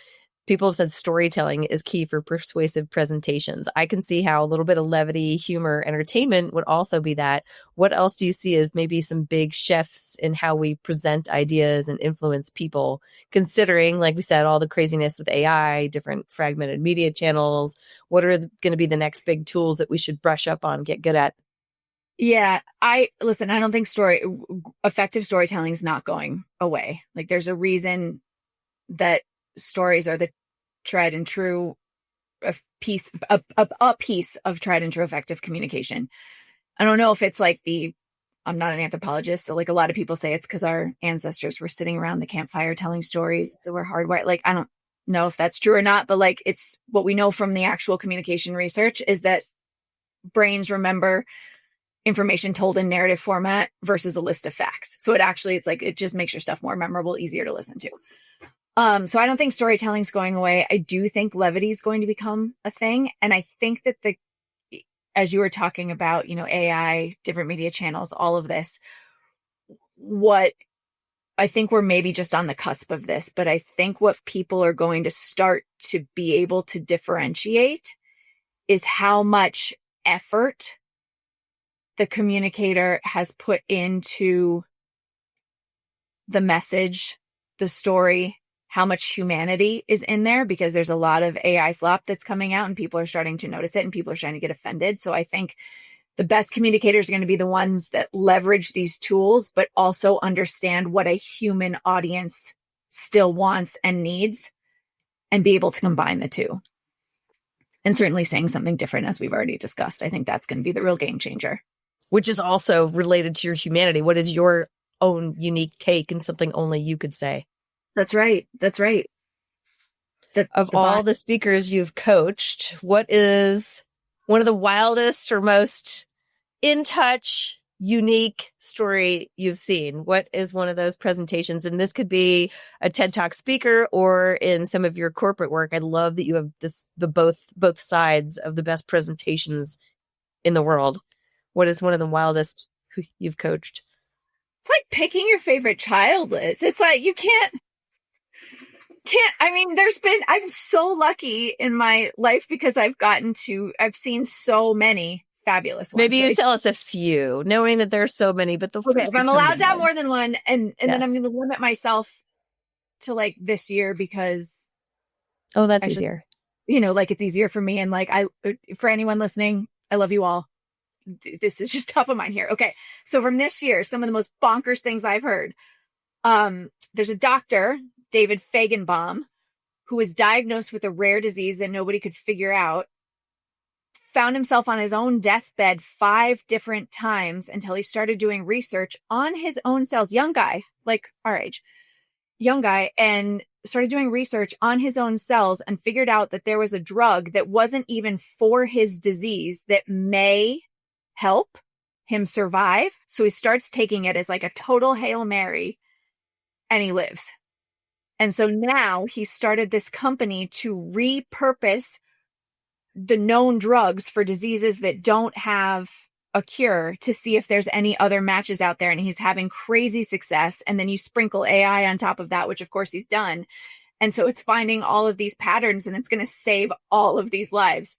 people have said storytelling is key for persuasive presentations. I can see how a little bit of levity, humor, entertainment would also be that. What else do you see as maybe some big shifts in how we present ideas and influence people, considering, like we said, all the craziness with AI, different fragmented media channels? What are going to be the next big tools that we should brush up on, get good at?
Yeah, I don't think effective storytelling is not going away. Like there's a reason that stories are the tried and true a piece of tried and true effective communication. I don't know if it's like I'm not an anthropologist, so like a lot of people say it's because our ancestors were sitting around the campfire telling stories, so we're hardwired. Like I know if that's true or not, but like it's what we know from the actual communication research is that brains remember information told in narrative format versus a list of facts. So it's like, it just makes your stuff more memorable, easier to listen to. So I don't think storytelling's going away. I do think levity is going to become a thing. And I think that as you were talking about, AI, different media channels, all of this, what I think we're maybe just on the cusp of this, but I think what people are going to start to be able to differentiate is how much effort the communicator has put into the message, the story, how much humanity is in there, because there's a lot of AI slop that's coming out and people are starting to notice it and people are starting to get offended. So I think the best communicators are going to be the ones that leverage these tools, but also understand what a human audience still wants and needs and be able to combine the two. And certainly saying something different, as we've already discussed. I think that's going to be the real game changer.
Which is also related to your humanity. What is your own unique take and something only you could say?
That's right. That's right.
Of all the speakers you've coached, what is one of the wildest or most in touch, unique story you've seen? What is one of those presentations? And this could be a TED Talk speaker or in some of your corporate work. I love that you have both sides of the best presentations in the world. What is one of the wildest you've coached?
It's like picking your favorite child, Liz. It's like you can't, I mean, I'm so lucky in my life because I've seen so many fabulous ones.
Maybe you tell us a few, knowing that there are so many, but
if I'm allowed to have more than one, and yes. Then I'm going to limit myself to like this year because.
Oh, that's easier.
Like it's easier for me. And like, for anyone listening, I love you all. This is just top of mind here. Okay. So from this year, some of the most bonkers things I've heard. There's a doctor, David Feigenbaum, who was diagnosed with a rare disease that nobody could figure out, found himself on his own deathbed 5 different times until he started doing research on his own cells. Young guy, like our age, and started doing research on his own cells and figured out that there was a drug that wasn't even for his disease that may help him survive. So he starts taking it as like a total Hail Mary and he lives. And so now he started this company to repurpose the known drugs for diseases that don't have a cure to see if there's any other matches out there. And he's having crazy success. And then you sprinkle AI on top of that, which of course he's done. And so it's finding all of these patterns and it's going to save all of these lives.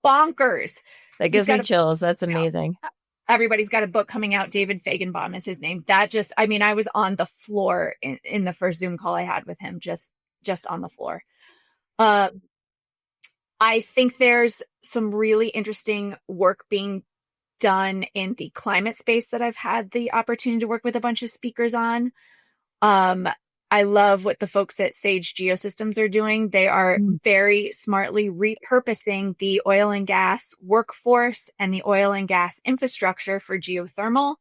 Bonkers.
That gives me chills. That's amazing.
Everybody's got a book coming out. David Feigenbaum is his name. I was on the floor in the first Zoom call I had with him, just on the floor. I think there's some really interesting work being done in the climate space that I've had the opportunity to work with a bunch of speakers on. I love what the folks at Sage Geosystems are doing. They are very smartly repurposing the oil and gas workforce and the oil and gas infrastructure for geothermal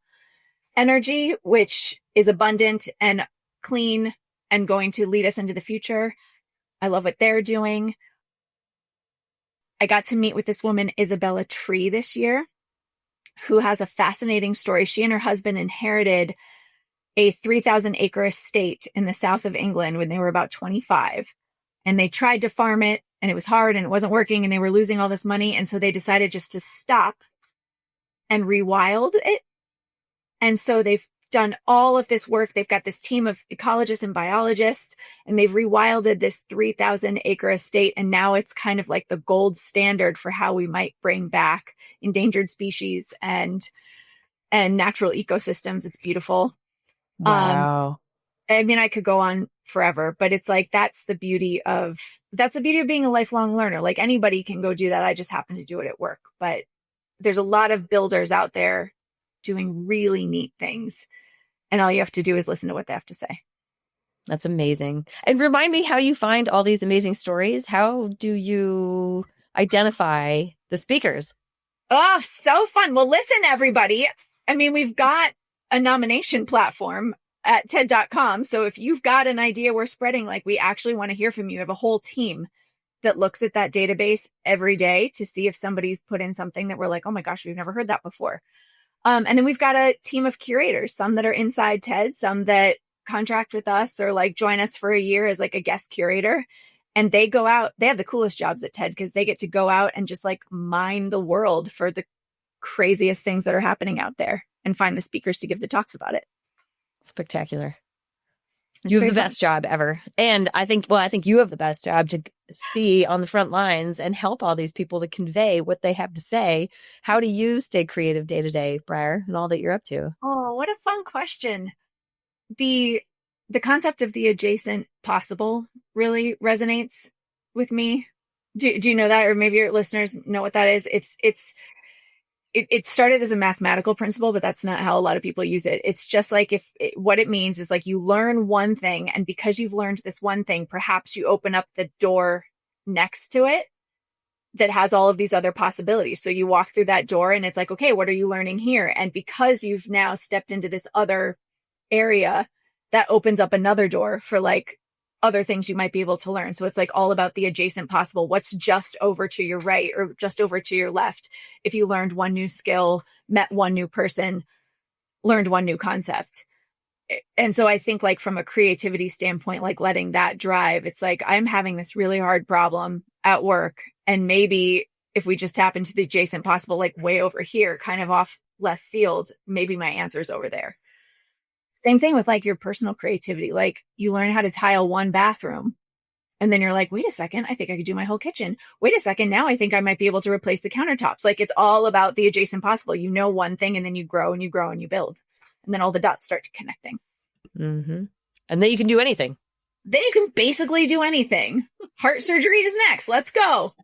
energy, which is abundant and clean and going to lead us into the future. I love what they're doing. I got to meet with this woman, Isabella Tree, this year, who has a fascinating story. She and her husband inherited a 3,000-acre estate in the south of England when they were about 25. And they tried to farm it, and it was hard, and it wasn't working, and they were losing all this money. And so they decided just to stop and rewild it. And so they've done all of this work. They've got this team of ecologists and biologists, and they've rewilded this 3,000-acre estate. And now it's kind of like the gold standard for how we might bring back endangered species and natural ecosystems. It's beautiful.
Wow.
I mean, I could go on forever, but it's like, that's the beauty of being a lifelong learner. Like anybody can go do that. I just happen to do it at work, but there's a lot of builders out there doing really neat things. And all you have to do is listen to what they have to say.
That's amazing. And remind me how you find all these amazing stories. How do you identify the speakers?
Oh, so fun. Well, listen, everybody. I mean, we've got a nomination platform at TED.com. So if you've got an idea we're spreading, like we actually want to hear from you. We have a whole team that looks at that database every day to see if somebody's put in something that we're like, oh my gosh, we've never heard that before. And then we've got a team of curators, some that are inside TED, some that contract with us or like join us for a year as like a guest curator. And they go out, they have the coolest jobs at TED because they get to go out and just like mine the world for the craziest things that are happening out there and find the speakers to give the talks about it.
Spectacular.
It's
You have the
fun.
best job ever. And I think you have the best job to see on the front lines and help all these people to convey what they have to say. How do you stay creative day to day, Briar, and all that you're up to?
Oh, what a fun question. The concept of the adjacent possible really resonates with me. Do you know that? Or maybe your listeners know what that is. It started as a mathematical principle, but that's not how a lot of people use it. It's just like what it means is like you learn one thing, and because you've learned this one thing, perhaps you open up the door next to it that has all of these other possibilities. So you walk through that door and it's like, okay, what are you learning here? And because you've now stepped into this other area, that opens up another door for like other things you might be able to learn. So it's like all about the adjacent possible. What's just over to your right or just over to your left? If you learned one new skill, met one new person, learned one new concept. And so I think like from a creativity standpoint, like letting that drive, it's like I'm having this really hard problem at work. And maybe if we just tap into the adjacent possible, like way over here, kind of off left field, maybe my answer's over there. Same thing with like your personal creativity. Like you learn how to tile one bathroom and then you're like, wait a second, I think I could do my whole kitchen. Wait a second. Now I think I might be able to replace the countertops. Like it's all about the adjacent possible. You know one thing and then you grow and you grow and you build. And then all the dots start connecting.
Mm-hmm. And then you can do anything.
Then you can basically do anything. Heart surgery is next. Let's go.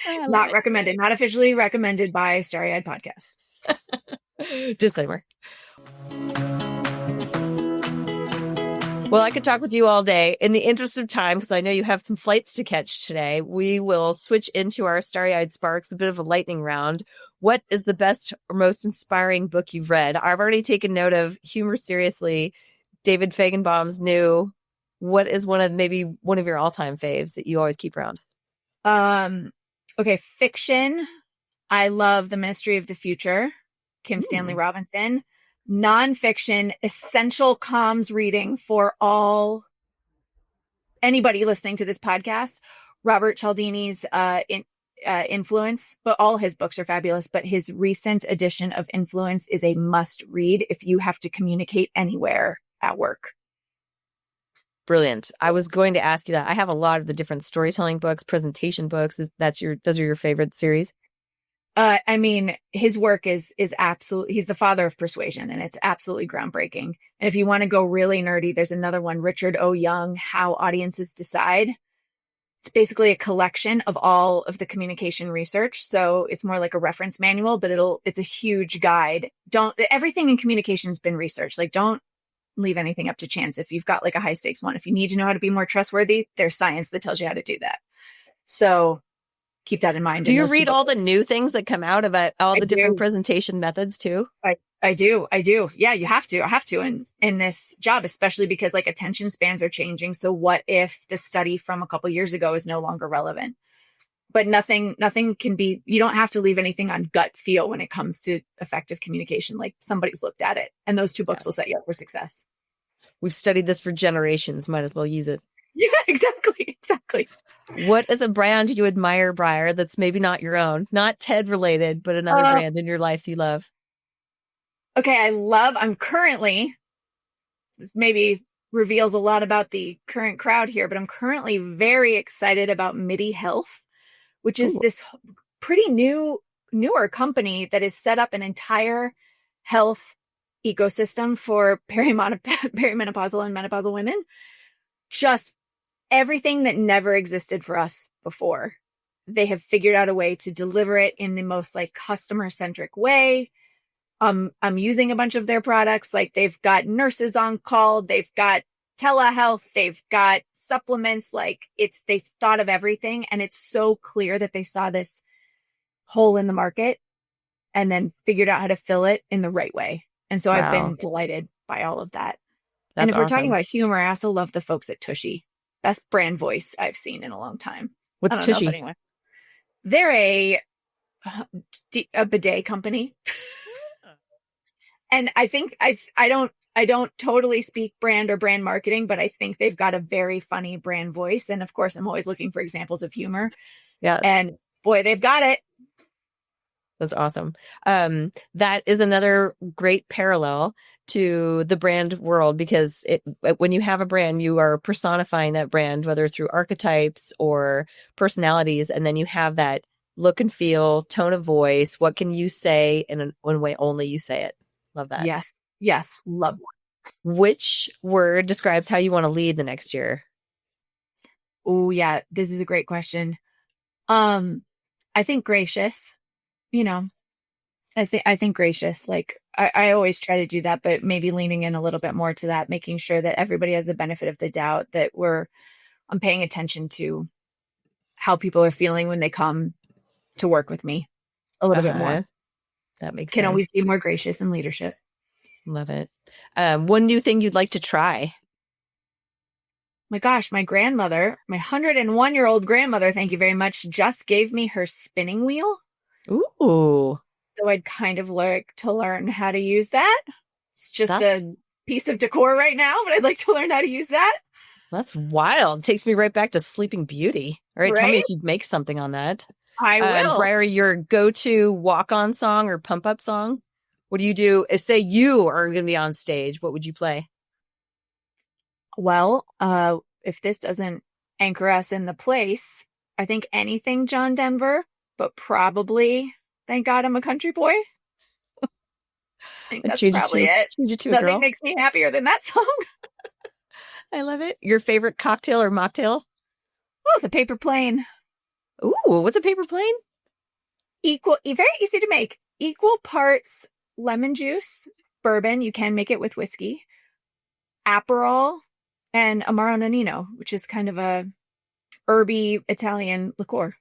Not recommended. Not officially recommended by Starry Eyed Podcast.
Disclaimer. Well, I could talk with you all day. In the interest of time, because I know you have some flights to catch today, we will switch into our Starry-Eyed Sparks, a bit of a lightning round. What is the best or most inspiring book you've read? I've already taken note of Humor Seriously, David Feigenbaum's new. What is one of your all-time faves that you always keep around?
Okay, fiction. I love The Ministry of the Future, Kim Stanley Robinson. Nonfiction, essential comms reading for anybody listening to this podcast. Robert Cialdini's Influence, but all his books are fabulous. But his recent edition of Influence is a must read if you have to communicate anywhere at work.
Brilliant. I was going to ask you that. I have a lot of the different storytelling books, presentation books. Those are your favorite series?
I mean, his work is absolutely, he's the father of persuasion and it's absolutely groundbreaking. And if you want to go really nerdy, there's another one, Richard O. Young, How Audiences Decide. It's basically a collection of all of the communication research. So it's more like a reference manual, but it's a huge guide. Everything in communication has been researched. Like don't leave anything up to chance. If you've got like a high stakes one, if you need to know how to be more trustworthy, there's science that tells you how to do that. So keep that in mind.
Do you read all the new things that come out about all the different presentation methods too?
I do. Yeah, you have to. I have to in this job, especially because like attention spans are changing. So what if the study from a couple of years ago is no longer relevant? But nothing can be, you don't have to leave anything on gut feel when it comes to effective communication. Like somebody's looked at it and those two books will set you up for success.
We've studied this for generations. Might as well use it.
Yeah, exactly.
What is a brand you admire, Briar, that's maybe not your own, not TED related, but another brand in your life you love?
Okay, I'm currently, this maybe reveals a lot about the current crowd here, but I'm currently very excited about MIDI Health, which is this pretty newer company that has set up an entire health ecosystem for perimenopausal and menopausal women. Just everything that never existed for us before. They have figured out a way to deliver it in the most like customer centric way. I'm using a bunch of their products. Like they've got nurses on call. They've got telehealth. They've got supplements. Like they've thought of everything. And it's so clear that they saw this hole in the market and then figured out how to fill it in the right way. And so I've been delighted by all of that.
That's
and if we're
awesome.
talking about humor, I also love the folks at Tushy. Best brand voice I've seen in a long time.
What's
I don't know if
Tushy?
anyone. They're a bidet company. And I think I don't totally speak brand or brand marketing, but I think they've got a very funny brand voice. And of course, I'm always looking for examples of humor.
Yes.
And boy, they've got it.
That's awesome. That is another great parallel to the brand world, because when you have a brand, you are personifying that brand, whether through archetypes or personalities, and then you have that look and feel, tone of voice. What can you say in one way only you say it? Love that.
Yes. Love one.
Which word describes how you want to lead the next year?
Oh yeah, this is a great question. I think gracious. I think gracious. Like I always try to do that, but maybe leaning in a little bit more to that, making sure that everybody has the benefit of the doubt, that I'm paying attention to how people are feeling when they come to work with me a little bit more.
That makes
Can
sense.
always be more gracious in leadership.
Love it. One new thing you'd like to try?
My gosh, my grandmother, my 101-year-old grandmother, thank you very much, just gave me her spinning wheel.
Ooh.
So I'd kind of like to learn how to use that. It's just a piece of decor right now, but I'd like to learn how to use that.
That's wild. It takes me right back to Sleeping Beauty. All right, tell me if you'd make something on that.
I will.
Briar, your go-to walk-on song or pump-up song? What do you do? If, say, you are going to be on stage, what would you play?
Well, if this doesn't anchor us in the place, I think anything John Denver, but probably Thank God I'm a Country Boy. I think that's probably it. Nothing makes me happier than that song.
I love it. Your favorite cocktail or mocktail?
Oh, the paper plane.
Ooh, what's a paper plane?
Very easy to make. Equal parts lemon juice, bourbon. You can make it with whiskey, Aperol, and Amaro Nannino, which is kind of a herby Italian liqueur.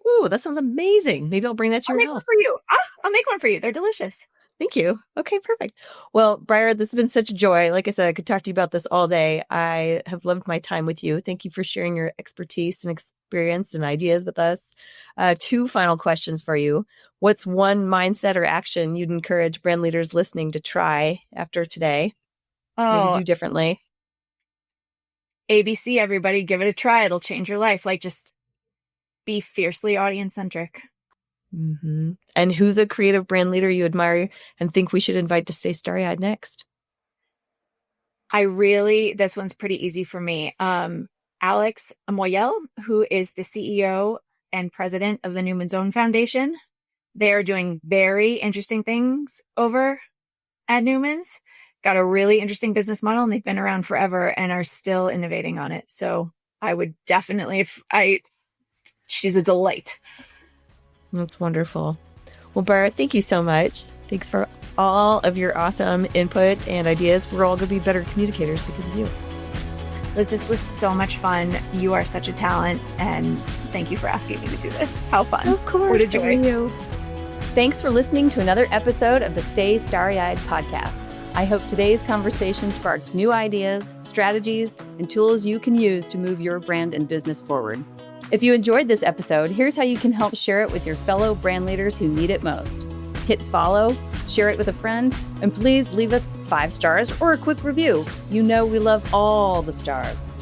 Ooh, that sounds amazing. Maybe I'll bring that to your house.
One for you. I'll make one for you. They're delicious.
Thank you. Okay, perfect. Well, Briar, this has been such a joy. Like I said, I could talk to you about this all day. I have loved my time with you. Thank you for sharing your expertise and experience and ideas with us. 2 final questions for you. What's one mindset or action you'd encourage brand leaders listening to try after today? Maybe do differently.
ABC, everybody, give it a try. It'll change your life. Like, just be fiercely audience-centric.
Mm-hmm. And who's a creative brand leader you admire and think we should invite to stay starry-eyed next?
This one's pretty easy for me. Alex Moyel, who is the CEO and president of the Newman's Own Foundation. They are doing very interesting things over at Newman's. Got a really interesting business model, and they've been around forever and are still innovating on it. So I would definitely, she's a delight.
That's wonderful. Well, Briar, thank you so much. Thanks for all of your awesome input and ideas. We're all going to be better communicators because of you.
Liz, this was so much fun. You are such a talent, and thank you for asking me to do this. How fun.
Of course.
What a joy.
Thanks for listening to another episode of the Stay Starry-Eyed podcast. I hope today's conversation sparked new ideas, strategies, and tools you can use to move your brand and business forward. If you enjoyed this episode, here's how you can help share it with your fellow brand leaders who need it most. Hit follow, share it with a friend, and please leave us 5 stars or a quick review. You know we love all the stars.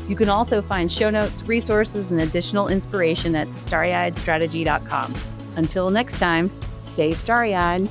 You can also find show notes, resources, and additional inspiration at starryeyedstrategy.com. Until next time, stay starry-eyed.